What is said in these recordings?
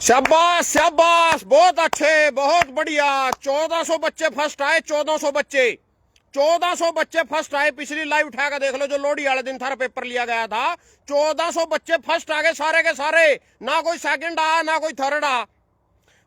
शाबाश शाबाश, बहुत अच्छे, बहुत बढ़िया। 1400 बच्चे फर्स्ट आए, 1400 बच्चे, 1400 बच्चे फर्स्ट आए। पिछली लाइव उठाकर देख लो, जो लोहड़ी वाले दिन थारा पेपर लिया गया था। 1400 बच्चे फर्स्ट आ गए, सारे के सारे। ना कोई सेकंड आ, ना कोई थर्ड आ।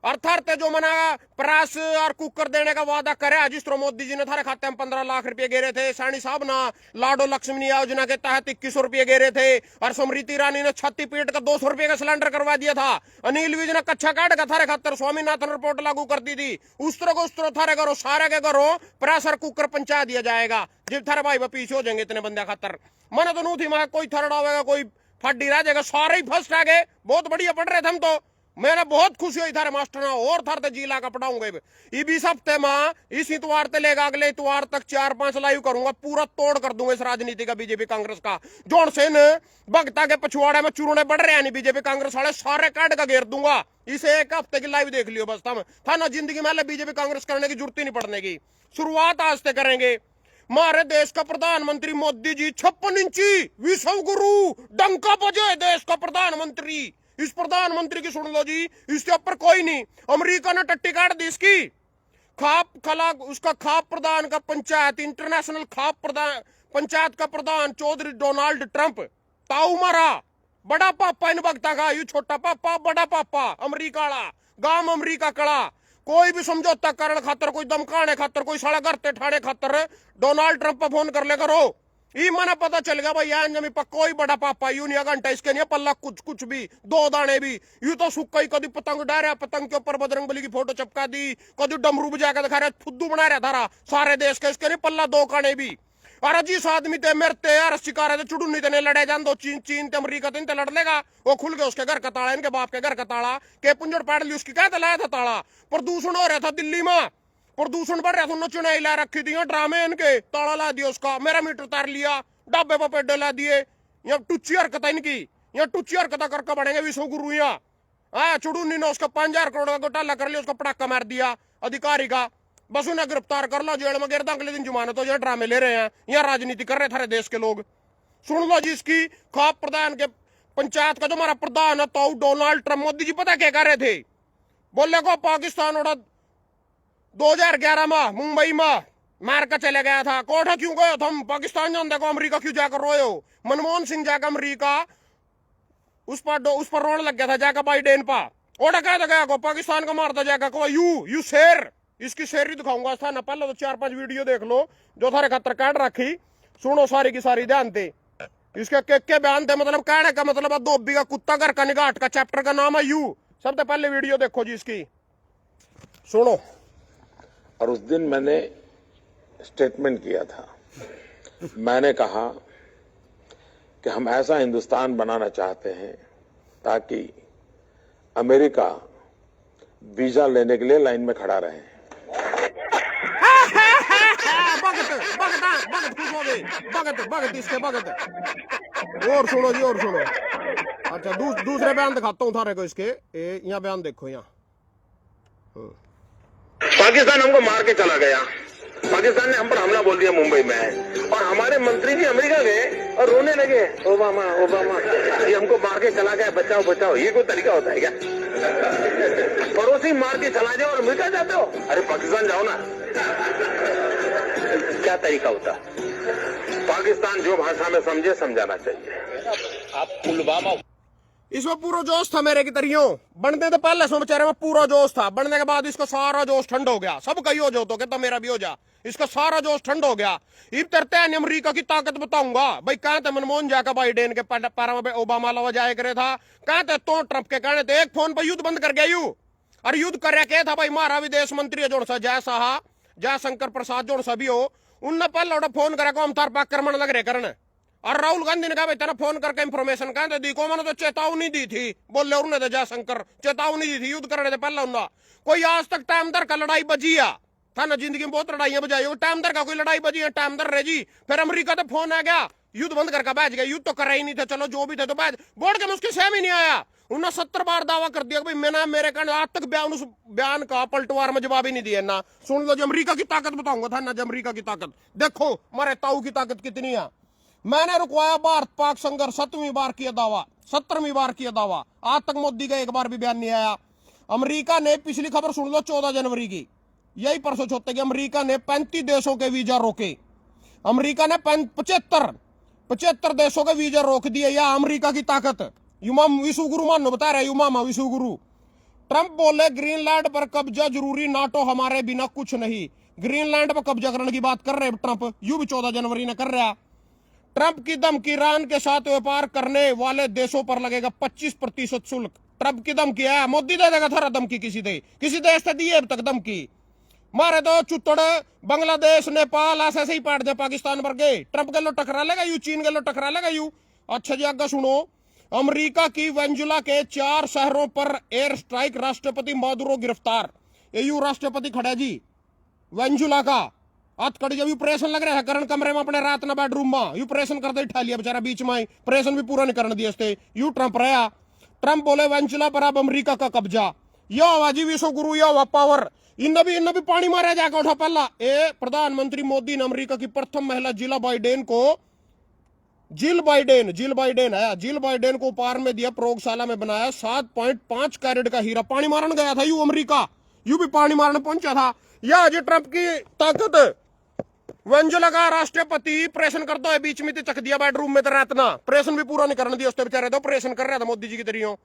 अर्थात जो मना प्रास और कुकर देने का वादा करे, जिस तरह मोदी जी ने थारे खाते में 15 लाख रुपए गेरे थे। सैनी साहब ना लाडो लक्ष्मी योजना के तहत 2100 रुपए गेरे थे। और स्मृति ईरानी ने छत्ती पीट का 200 रुपए का सिलेंडर करवा दिया था। अनिल विज ने कच्चा काट का थारे खातर स्वामीनाथन रिपोर्ट लागू कर दी थी। उस तरह को उस तरह थारे करो, सारे के करो प्रेशर कुकर पहुंचा दिया जाएगा। जब थारे भाई पीछे हो जाएंगे इतने बंदे खातर। मैंने तो नहीं थी, मैं कोई थर्ड आवेगा, कोई फड्डी रह जाएगा, सारे ही फर्स्ट आ गए। बहुत बढ़िया पढ़ रहे थे हम तो। मेरा बहुत खुशी हुई थारे मास्टर और थारे जिला का पढ़ाऊंगा। इस हफ्ते में इस इतवार से लेगा अगले इतवार तक 4-5 लाइव करूंगा। पूरा तोड़ कर दूंगा इस राजनीति का, बीजेपी कांग्रेस का। जोन से भगता के पछुआड़े में चुरूने बढ़ रहे हैं बीजेपी कांग्रेस वाले, सारे काट का घेर दूंगा। इसे एक हफ्ते की लाइव देख लियो बस। था ना जिंदगी में बीजेपी कांग्रेस करने की जरूरत ही नहीं पड़ने की। शुरुआत आज से करेंगे। हमारे देश का प्रधानमंत्री मोदी जी 56 इंची विश्व गुरु, डंका बजे देश का प्रधानमंत्री। इस प्रधानमंत्री की सुन लो जी, इसके ऊपर कोई नहीं। अमेरिका ने टट्टी काट दी इसकी। खाप खला उसका खाप प्रधान का पंचायत, इंटरनेशनल खाप प्रधान पंचायत का प्रधान चौधरी डोनाल्ड ट्रंप। ताऊ मारा बड़ा पापा इन भक्ता का, यू छोटा पापा बड़ा पापा अमरीका वाला, गांव अमरीका कड़ा। कोई भी समझौता करने खातर, कोई धमकाने खातर, कोई साला घर ठाणे खातर डोनाल्ड ट्रंप पर फोन कर ले करो। ई मना पता चल गया भाई, यहाँ जमी पर कोई बड़ा पापा यूं नहीं घंटा इसके नहीं पल्ला कुछ भी, 2 दाने भी। यू तो सुक्का ही कभी पतंग डारा, पतंग के ऊपर बजरंगबली की फोटो चपका दी, कभी डमरू बजा के दिखा रहा, फुद्दू बना रहा थारा सारे देश के। इसके नहीं पल्ला 2 काने भी। अरे जिस आदमी ते मरते यार शिकार थे चुड़ू नहीं तेने लड़े जान दो। चीन ते अमरीका तो लड़ लेगा। वो खुल गया उसके घर का ताला, इनके बाप के घर का ताला के पुंजड़ पाड़ ली उसकी, क्या लाया था ताला। प्रदूषण हो रहा था दिल्ली में, प्रदूषण बढ़ रहा था, उन्होंने चुनाई ला रखी थी ड्रामे इनके, ताला ला दिया उसका। मेरा मीटर तार लिया, डाबे पर पेडे ला दिए। यहाँ टुच्ची हरकत इनकी, यहाँ टुच्ची हरकत करके बढ़ेंगे विश्व गुरु। यहाँ चुड़ूनी ने उसका 5000 करोड़ का घोटाला कर लिया, उसका पटाखा मार दिया अधिकारी का। बस उन्हें गिरफ्तार कर लो, जेल में गिर दो, अगले दिन जमानत हो जाए। ड्रामे ले रहे हैं, यहाँ राजनीति कर रहे थारे देश के लोग। सुन लो जी, इसकी खाप प्रधान के पंचायत का जो हमारा प्रधान है तो डोनाल्ड ट्रंप। मोदी जी पता क्या कह रहे थे, बोले को पाकिस्तान उड़ा 2011 में मुंबई में मार कर चले गया था। कोठा क्यों गए तुम पाकिस्तान जान देखो, अमेरिका क्यों जाकर रोए हो। मनमोहन सिंह जाकर अमेरिका उस पर रोने लग गया था, जाकर बाइडेन पा ओटा कहता गया को पाकिस्तान का मारता जाकर को यू शेर। इसकी शेरी दिखाऊंगा था ना, पहले तो 4-5 वीडियो देख लो जो थारे खातर काट रखी। सुनो सारी की सारी, ध्यान दे। इसके के बयान थे, मतलब कहने का मतलब धोबी का कुत्ता घर का निगाट का चैप्टर का नाम है यू। सबसे पहले वीडियो देखो जी इसकी, सुनो। और उस दिन मैंने स्टेटमेंट किया था, मैंने कहा कि हम ऐसा हिंदुस्तान बनाना चाहते हैं ताकि अमेरिका वीजा लेने के लिए लाइन में खड़ा रहे। भगत इसके भगत। और सुनो जी, और सुनो। अच्छा दूसरे बयान दिखाता हूँ थारे को इसके। यहाँ बयान देखो, यहाँ पाकिस्तान हमको मार के चला गया, पाकिस्तान ने हम पर हमला बोल दिया मुंबई में, और हमारे मंत्री जी अमेरिका गए और रोने लगे, ओबामा ओबामा ये हमको मार के चला गया, बचाओ बचाओ। ये कोई तरीका होता है क्या? पड़ोसी मार के चला जाओ और अमेरिका जाते हो? अरे पाकिस्तान जाओ ना, क्या तरीका होता? पाकिस्तान जो भाषा में समझे समझाना चाहिए। आप पुलवामा, इसमें पूरा जोश था मेरे की तरियों। बनने तो पहले सो बेचारे में पूरा जोश था, बनने के बाद इसका सारा जोश ठंड हो गया। सब कही हो जो तो कहता मेरा भी हो जा, इसका सारा जोश ठंड हो गया। इब तरते हैं अमेरिका की ताकत बताऊंगा भाई। कहा थे मनमोहन जाकर बाइडेन के पैरा में ओबामा लवा जाए करे था, कहा थे तो ट्रंप के कहने थे एक फोन पर युद्ध बंद कर गया यू। और युद्ध कर रहा क्या था भाई, हमारा विदेश मंत्री जोड़ सा जय साहा, जय शंकर प्रसाद जोड़ सा भी हो, उनने पहले फोन करा को हम तार पाक करमण लग रहे करने। और राहुल गांधी ने कहा भाई तेरा फोन करके इंफॉर्मेशन कहते दी को, मैंने तो चेतावनी दी थी, बोले उन्होंने तो जयशंकर चेतावनी दी थी युद्ध करने से पहले। उन्होंने कोई आज तक टाइम दर का लड़ाई बजी है था ना, जिंदगी में बहुत लड़ाइयां बजाई, वो टाइम दर का कोई लड़ाई बजी है, टाइम दर रह जी। फिर अमेरिका तो फोन आ गया, युद्ध बंद करके बैठ गया। युद्ध तो कर ही नहीं थे, चलो जो भी थे तो बैठ बोर्ड के मुझके सहम ही नहीं आया। उन्होंने 70 बार दावा कर दिया भाई मैंने मेरे कहने आज तक बयान का पलटवार में जवाब ही नहीं दिया ना। सुन लो जो अमेरिका की ताकत बताऊंगा था ना, जो अमेरिका की ताकत देखो, हमारे ताऊ की ताकत कितनी है। मैंने रुकवाया भारत पाक संघर्ष 7वीं बार किया दावा, 17वीं बार किया दावा, आज तक मोदी का एक बार भी बयान नहीं आया। अमेरिका ने, पिछली खबर सुन लो 14 जनवरी की, यही परसों छोटे की, अमेरिका ने 35 देशों के वीजा रोके। अमेरिका ने 75 देशों के वीजा रोक दिए। या अमेरिका की ताकत। युमा विश्व गुरु मानो बता रहे, युमामा विश्व गुरु। ट्रंप बोले ग्रीनलैंड पर कब्जा जरूरी, नाटो हमारे बिना कुछ नहीं। ग्रीनलैंड पर कब्जा करने की बात कर रहे ट्रंप, यू भी 14 जनवरी ने कर रहा। ट्रंप की धमकी, ईरान के साथ व्यापार करने वाले देशों पर लगेगा 25% शुल्क। ट्रंप की धमकी है, मोदी दे देगा थारा धमकी, किसी देश से दी अब तक धमकी। मारे तो चुत्तड़ बांग्लादेश नेपाल ऐसे ही पाट दे पाकिस्तान पर गए। ट्रंप के लो टकरा लेगा यू, चीन के लो टकरा लेगा यू। अच्छा जी आगे सुनो, अमेरिका की वेनेजुएला के 4 शहरों पर एयर स्ट्राइक, राष्ट्रपति मादुरो गिरफ्तार। यू राष्ट्रपति खड़ा जी वेनेजुएला का, आज कड़ी जब ऑपरेशन लग रहा है करण कमरे में अपने रात ना बेडरूम में ऑपरेशन कर दे, ठा लिया बेचारा बीच में, ऑपरेशन भी पूरा नहीं करने दिए यू ट्रंप रहा। ट्रंप बोले वेनेजुएला पर अब अमेरिका का कब्जा। यो आवाजी विश्व गुरु, यो आवा पावर। इन भी पानी मारा जाकर उठा पहला। ए प्रधानमंत्री मोदी ने अमेरिका की प्रथम महिला जिल बाइडेन को उपहार में दिया, प्रयोगशाला में बनाया 7.5 कैरेट का हीरा। पानी मारने गया था यू अमेरिका, यू भी पानी मारने पहुंचा था। या जी ट्रंप की ताकत। वेनेजुएला का राष्ट्रपति ऑपरेशन करता है बीच में चक दिया बेडरूम में, तो रात ना ऑपरेशन भी पूरा नहीं करने दिया उसने बेचारे, तो ऑपरेशन कर रहा था मोदी जी की तरीयों।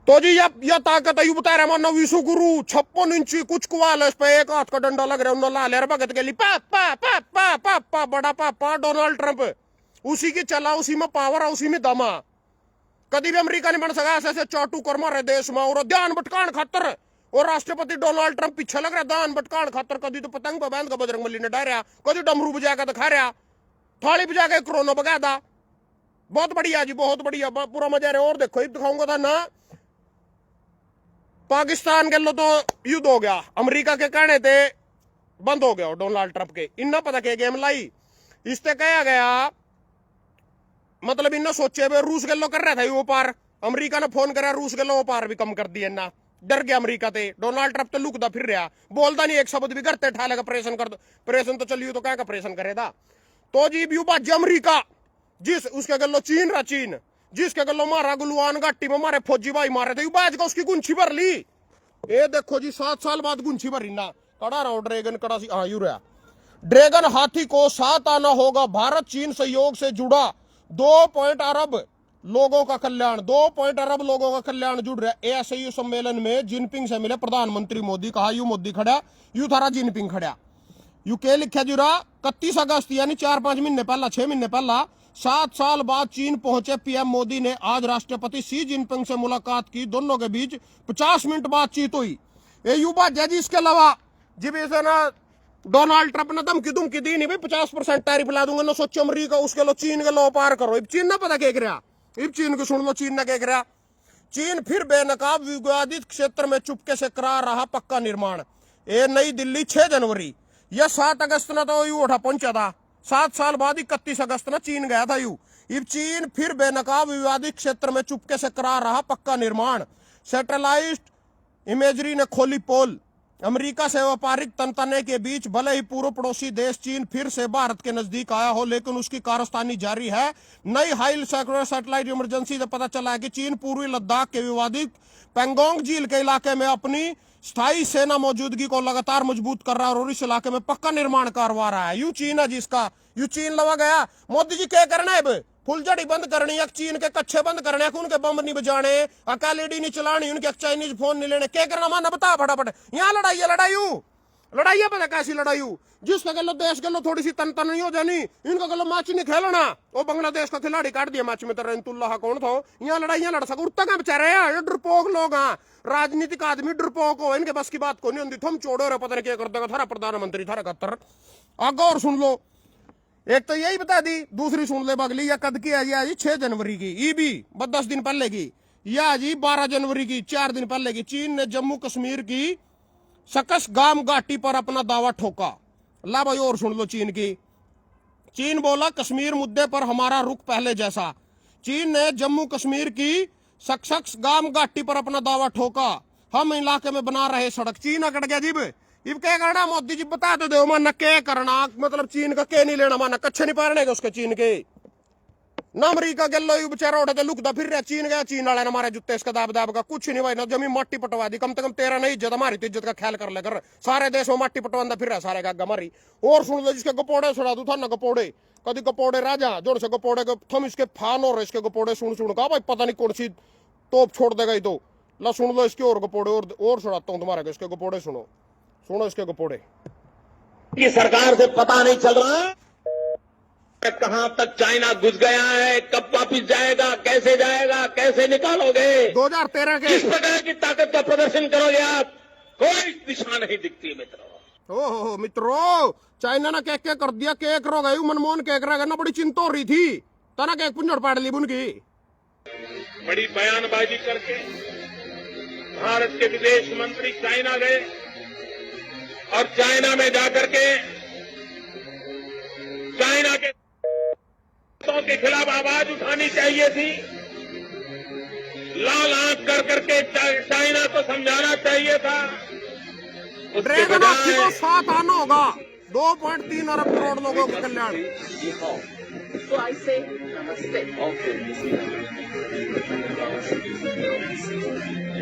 तो जी यह ताकत है, यू बता रहा मानो विश्व गुरु। 56 इंची कुछ कुवाल है इस पे, एक हाथ का डंडा लग रहा है, उन्होंने ला भगत के लिए पापा बड़ा पापा डोनाल्ड ट्रंप, उसी की चला, उसी में पावर है, उसी में दमा। कभी भी अमेरिका नहीं बन सका ऐसे चाटू कर्मा रहे देश में, और ध्यान भटकान खातर। और राष्ट्रपति डोनाल्ड ट्रंप पीछे लग रहा ध्यान भटकान खातर। कभी तो पतंग पर बांध का बजरंग बली ने डायरा, कभी डमरू बजा के दिखा रहा, थाली बजा के कोरोना बगा था। बहुत बढ़िया जी, बहुत बढ़िया, पूरा मजा रहा। और देखो दिखाऊंगा था ना, पाकिस्तान के लो तो युद्ध हो गया, अमेरिका के कहने थे बंद हो गया डोनाल्ड ट्रंप के। इन्ना पता क्या गेम लाई इससे कहा गया, मतलब इन्ना सोचे रूस के लो कर रहा था वो पार, अमेरिका ने फोन करा रूस के लो वो पार भी कम कर दिया ना, डर गया अमेरिका थे। डोनाल्ड ट्रंप तो लुकदा फिर रहा, बोलता नहीं एक शब्द भी, करते ठा लेगा ऑपरेशन कर दो, ऑपरेशन तो चलिए तो क्या ऑपरेशन करेगा। तो जी यू बात अमरीका, जिस उसके गलो चीन रहा, चीन जिसके गलो मारा गुलवान घाटी में मारे फौजी भाई मारे थे, बाज का उसकी गुंछी भर ली। ये देखो जी 7 साल बाद गुंछी भरी ना, कड़ा रहो ड्रैगन कड़ा सी, हाँ यू रहा ड्रैगन हाथी को साथ आना होगा, भारत चीन सहयोग से जुड़ा 2 अरब लोगों का कल्याण, 2 अरब लोगों का कल्याण जुड़ रहा है। ASEAN सम्मेलन में जिनपिंग से मिले प्रधानमंत्री मोदी, कहा यू मोदी खड़ा, यू थारा जिनपिंग खड़ा। यू के लिखा जुरा 31 अगस्त यानी 4-5 महीने पहला, 6 महीने पहला, 7 साल बाद चीन पहुंचे पीएम मोदी ने आज राष्ट्रपति शी जिनपिंग से मुलाकात की, दोनों के बीच 50 मिनट बातचीत हुई। ये यू बात जी, इसके अलावा जी भी ना डोनाल्ड ट्रंप ने धमकी दी नहीं भाई 50% टैरिफ ला दूंगा ना, सोचो अमरीका उसके लो चीन के लो पार करो। चीन ना पता क्या रहा, इब चीन को सुन लो, चीन ने क्या रहा, चीन फिर बेनकाब विवादित क्षेत्र में चुपके से करा रहा पक्का निर्माण। ये नई दिल्ली 6 जनवरी, यह 7 अगस्त ना तो यू उठा पहुंचा था, 7 साल बाद 31 अगस्त ना चीन गया था यू। इब चीन फिर बेनकाब विवादित क्षेत्र में चुपके से करा रहा पक्का निर्माण, सैटेलाइट इमेजरी ने खोली पोल। अमेरिका से व्यापारिक तनतने के बीच भले ही पूर्व पड़ोसी देश चीन फिर से भारत के नजदीक आया हो, लेकिन उसकी कारस्तानी जारी है। नई हाई सैटेलाइट इमरजेंसी से पता चला है कि चीन पूर्वी लद्दाख के विवादित पेंगोंग झील के इलाके में अपनी स्थायी सेना मौजूदगी को लगातार मजबूत कर रहा है और इस इलाके में पक्का निर्माण करवा रहा है। यू चीन है जिसका, यू चीन लवा गया। मोदी जी क्या करना है, फुलझड़ी बंद करनी है, चीन के कच्चे बंद करने, उनके बम नहीं बजाने, एलईडी नहीं चलानी, उनके चाइनीज फोन नहीं लेने, क्या करना माना बता फटाफट। यहाँ लड़ाई है, लड़ाई है, पता कैसी लड़ाई, जिसका गलो देश गलो थोड़ी सी तन नहीं हो जानी, इनका गलो मैच नहीं खेलना। वो बांग्लादेश का खिलाड़ी काट दिया मैच में, तो रहीमतुल्लाह कौन था, यहाँ लड़ाइयां लड़ सको, उठता क्या बेचारे, ये डरपोक लोग हैं, राजनीतिक आदमी डरपोक हो, इनके बस की बात को नहीं होती। थम छोड़ो रे, पता नहीं क्या कर देगा थारा प्रधानमंत्री, थारा कत्तर। आगे और सुन लो, एक तो यही बता दी, दूसरी सुन ले बगली, या कद की है जी 6 जनवरी की, ई भी 10 दिन पहले की, या जी 12 जनवरी की, 4 दिन पहले की। चीन ने जम्मू कश्मीर की सकसगाम घाटी पर अपना दावा ठोका। ला भाई और सुन लो चीन की। चीन बोला कश्मीर मुद्दे पर हमारा रुख पहले जैसा। चीन ने जम्मू कश्मीर की सकसगाम घाटी पर अपना दावा ठोका, हम इलाके में बना रहे सड़क। चीन अकड़ गया जीब, इब क्या करना मोदी जी बता तो दो माना क्या करना, मतलब चीन का क्या नहीं लेना, माना कच्छे नहीं पारने के उसके चीन के ना अमरीका गलो बेचारा उठे लुकता फिर रहा, चीन गया चीन वाले ने मारे जुत्ते इसका दाब दाब का कुछ नहीं भाई ना, जमीन माटी पटवा दी, कम से कम तेरा नहीं इज्जत, हमारी तो इज्जत का ख्याल कर ले कर, सारे देश में माटी पटवांदा फिर रहा सारे का हमारी। और सुन लो जिसके गपोड़े सुना तू था ना, गपोड़े कभी गपोड़े राजा जोड़ से गपोड़े को थम इसके फान और इसके गपोड़े सुन सुन का भाई पता नहीं कौन सी तोप छोड़ देगा ही तो ला सुन लो इसके और गपोड़े और सुनाता हूँ तुम्हारे इसके गपोड़े सुनो, सुनो इसके गपोड़े। की सरकार से पता नहीं चल रहा कहां तक चाइना घुस गया है, कब वापिस जाएगा, कैसे निकालोगे, 2013 के किस प्रकार की ताकत का प्रदर्शन करोगे आप, कोई दिशा नहीं दिखती मित्रों। ओहो मित्रों, चाइना ने क्या कर दिया, क्या करो गई मनमोहन क्या करेगा ना, बड़ी चिंता हो रही थी तना क्या पुंजड़ पाड़ ली उनकी, बड़ी बयानबाजी करके भारत के विदेश मंत्री चाइना गए और चाइना में जाकर के चाइना के खिलाफ आवाज उठानी चाहिए थी, लाल आंख कर करके चाइना को समझाना चाहिए था। ड्रैगन हाथी को साथ आना होगा, 2.3 अरब करोड़ लोगों का कल्याण। So I say namaste. Okay.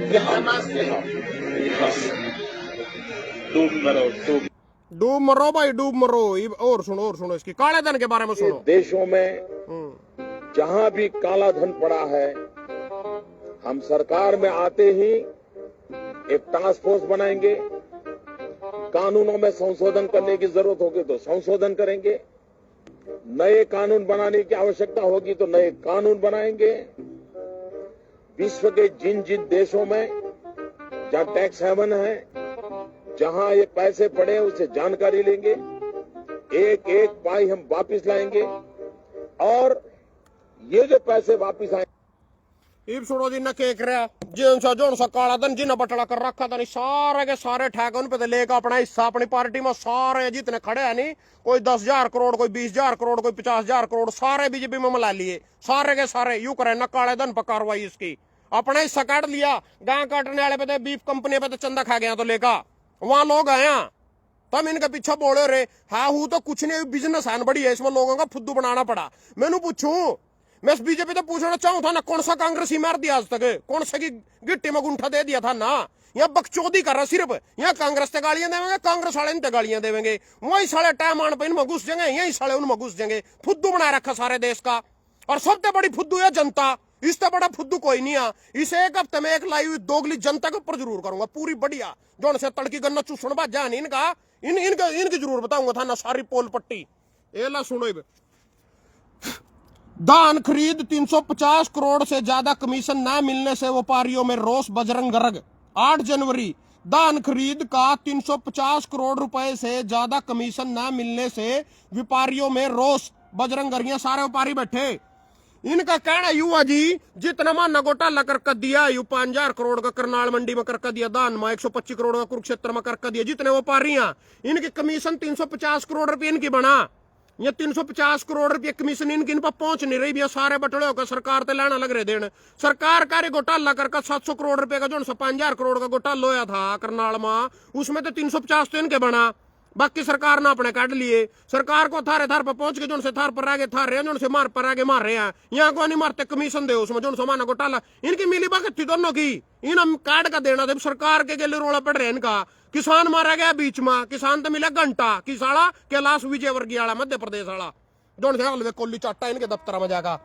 Namaste. डूब मरो भाई डूब मरो। और सुनो इसकी काले धन के बारे में सुनो। देशों में जहां भी काला धन पड़ा है, हम सरकार में आते ही एक टास्क फोर्स बनाएंगे, कानूनों में संशोधन करने की जरूरत होगी तो संशोधन करेंगे, नए कानून बनाने की आवश्यकता होगी तो नए कानून बनाएंगे। विश्व के जिन जिन देशों में जहां टैक्स हेवन है, जहां ये पैसे पड़े हैं उससे जानकारी लेंगे, एक एक पाई हम वापिस लाएंगे और ये जो पैसे वापिस आए इब सुनो जी न केक रहा जोन सा काला धन जिन्हें बटला कर रखा था नहीं, सारे के सारे ठेके उन पे लेकर अपना हिस्सा अपनी पार्टी में सारे जितने खड़े हैं नहीं, कोई 10,000 करोड़, कोई 20,000 करोड़, कोई 50,000 करोड़, सारे बीजेपी में मिला लिए, सारे के सारे यू करे न काले धन पर कार्रवाई इसकी, अपना हिस्सा काट लिया। गाय काटने वाले पे तो बीफ कंपनी पे तो चंदा खा गया तो लेकर वहां लोग आया, तब इनके पीछे बोले रे हाँ हूं तो कुछ नहीं, बिजनेस है बड़ी है, इसमें लोगों का फुद्दू बनाना पड़ा। मैंने पूछू मैं बीजेपी तो पूछना चाहूँ था ना, कौन सा कांग्रेस ही मार दिया आज तक, कौन सा की गिट्टी में गुंठा दे दिया था ना, यहाँ बकचोदी कर रहा सिर्फ, यहाँ कांग्रेस से गालियां देवेंगे, कांग्रेस वाले इनते गालियां देवेंगे, वही साले टाइम आने पर इनमें घुस जाएंगे, यही साले उनमें घुस जाएंगे। फुद्दू बना रखा सारे देश का, और सबसे बड़ी फुद्दू है जनता, इससे बड़ा फुद्दू कोई नहीं है। इस एक हफ्ते में एक लाइव दोगली जनता के ऊपर जरूर करूंगा पूरी बढ़िया, जो से तड़की गन्ना चूसण बात जान इनका इनकी जरूर बताऊंगा था ना सारी पोल पट्टी। ये ला सुनो, धान खरीद 350 करोड़ से ज्यादा कमीशन न मिलने से व्यापारियों में रोष, बजरंग गर्ग। 8 जनवरी धान खरीद का 350 करोड़ रुपए से ज्यादा कमीशन न मिलने से व्यापारियों में रोष, बजरंग गर्ग। सारे व्यापारी बैठे, इनका कहना युवा जी जितना माना घोटाला कर दिया, यू 5,000 करोड़ का करनाल मंडी में कर दिया, दान में 125 करोड़ का कुरुक्षेत्र में कर दिया, जितने व्यापारी हैं इनकी कमीशन 350 करोड़ रुपये इनकी बना, ये 350 करोड़ रुपये कमीशन इनकी इन पर पहुंच नहीं रही। सारे बटले होकर सरकार ते लेना लग रहे देन, सरकार कार्य घोटाला कर 700 करोड़ रुपए का जो 5,000 करोड़ का घोटाला होया था करनाल में, उसमें तो 350 तो इनके बना, बाकी सरकार ने अपने काट लिए। सरकार को थारे थार पर पहुंच के जो से थार पर आगे थार रहे, जो से मार पर आगे मार रहे हैं, यहाँ को नहीं मारते कमीशन दे उसमें जो माना घोटाला इनकी मिली भगत थी दोनों की, इन काट का देना जब सरकार के लिए रोड़ा पड़ रहे हैं इनका। किसान मारा गया बीच में, किसान तो मिला घंटा किसाड़ा कैलाश विजय वर्गीय वाला मध्य प्रदेश वाला, जो से कोल्ली चाटा इनके दफ्तर में जाएगा।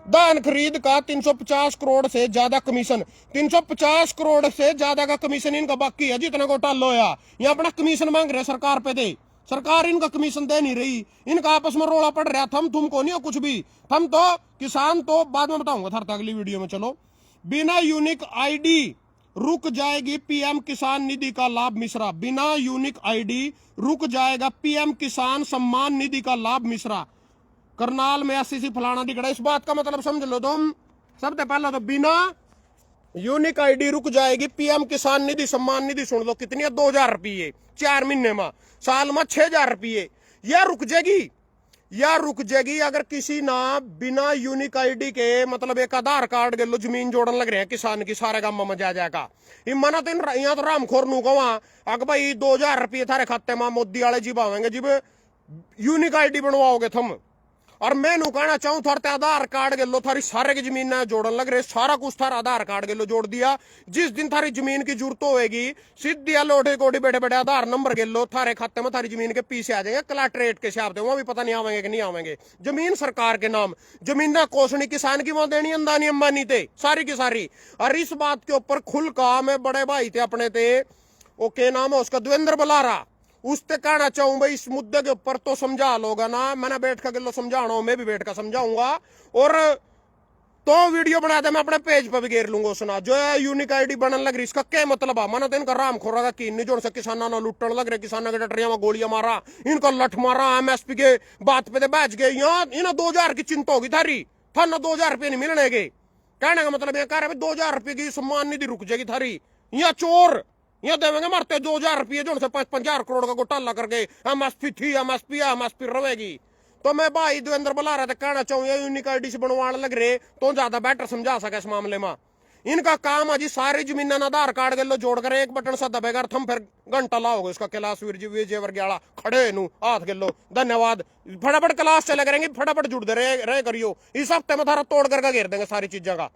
धान खरीद का 350 करोड़ से ज्यादा कमीशन, 350 करोड़ से ज्यादा का कमीशन इनका बाकी है, जितना घोटाला होया। यहाँ अपना कमीशन मांग रहे सरकार पे दे, सरकार इनका कमीशन दे नहीं रही, इनका आपस में रोड़ा पड़ रहा, थम तुमको नहीं हो कुछ भी, हम तो किसान तो बाद में बताऊंगा थर अगली वीडियो में। चलो, बिना यूनिक आईडी रुक जाएगी पीएम किसान निधि का लाभ मिश्रा, बिना यूनिक आईडी रुक जाएगा पीएम किसान सम्मान निधि का लाभ मिश्रा। करनाल में एससीसी फलाना दिखड़ा, इस बात का मतलब समझ लो तुम। सबसे पहला तो बिना यूनिक आईडी रुक जाएगी पीएम किसान निधि सम्मान निधि, सुन लो कितनी है, 2,000 रुपये 4 महीने में, साल में 6,000 रुपये, यह रुक जाएगी। या रुक जाएगी अगर किसी ना बिना यूनिक आईडी के मतलब एक आधार कार्ड के लो जमीन जोड़न लग रहे हैं किसान की सारे गांव में जा जाएगा मना तो यहाँ तो रामखोर नू कहा अगर भाई 2000 रुपये थारे खाते में मोदी वाले जीब आवेंगे जीब यूनिक आईडी बनवाओगे तुम और मैं नू कहना चाहूं थारे आधार कार्ड के लो थारी सारे की जमीन जोड़न लग रहे सारा कुछ थारा आधार कार्ड के लो जोड़ दिया जिस दिन थारी जमीन की जरूरत होएगी सीधी लोटे कोटी बैठे बैठे आधार नंबर के लो थारे खाते में थारी जमीन के पीछे आ जाएंगे कलेक्ट्रेट के हिसाब से वहां भी पता नहीं आवेंगे कि नहीं आवेंगे जमीन सरकार के नाम जमीन कोसनी किसान की वहां देनी अंदानी अंबानी थे सारी की सारी और इस बात के ऊपर खुल का मैं बड़े भाई थे अपने थे वो के नाम है उसका देवेंद्र बलारा उससे कहना चाहूं भाई इस मुद्दे के ऊपर तो समझा लोगा ना मैंने बैठ कर लो समझाना मैं भी बैठ कर समझाऊंगा और तो वीडियो बना दे मैं अपने पेज पर भी घेर लूंगा सुना जो है यूनिक आईडी बनने लग रही इसका क्या मतलब है मैंने तो इनका राम खोरा का की नहीं जोड़ से किसाना ना लुटन लग रहे किसाना के डटरिया में गोलियां मारा इनका लठ मारा एमएसपी के बात पे बैच गए यहाँ इन्हें 2000 की चिंता होगी थारी था ना 2000 रुपये नहीं मिलने गए कहने का मतलब ये कह रहे 2000 रुपये की सम्मान निधि रुक जाएगी थारी यहाँ चोर यहाँ देवेंगे मरते 2000 रुपये जो से 50 करोड़ का घोटाला करके एमएसपी थी एमएसपी रहेगी तो मैं भाई देवेंद्र बलारा तक कहना चाहूँ ये यूनिक आईडी से बनवाने लग रहे तो ज्यादा बेटर समझा सके इस मामले में इनका काम है जी सारी जमीन आधार कार्ड के लो जोड़ कर एक बटन सा दबेगा थम फिर घंटा लाओगे उसका कैलाश वीर जी विजय वर्गीला खड़े नू हाथ के लो धन्यवाद फटाफट क्लास चले करेंगे फटाफट जुड़ दे रहे करियो इस हफ्ते में थारा तोड़ करके घेर देंगे सारी चीजों का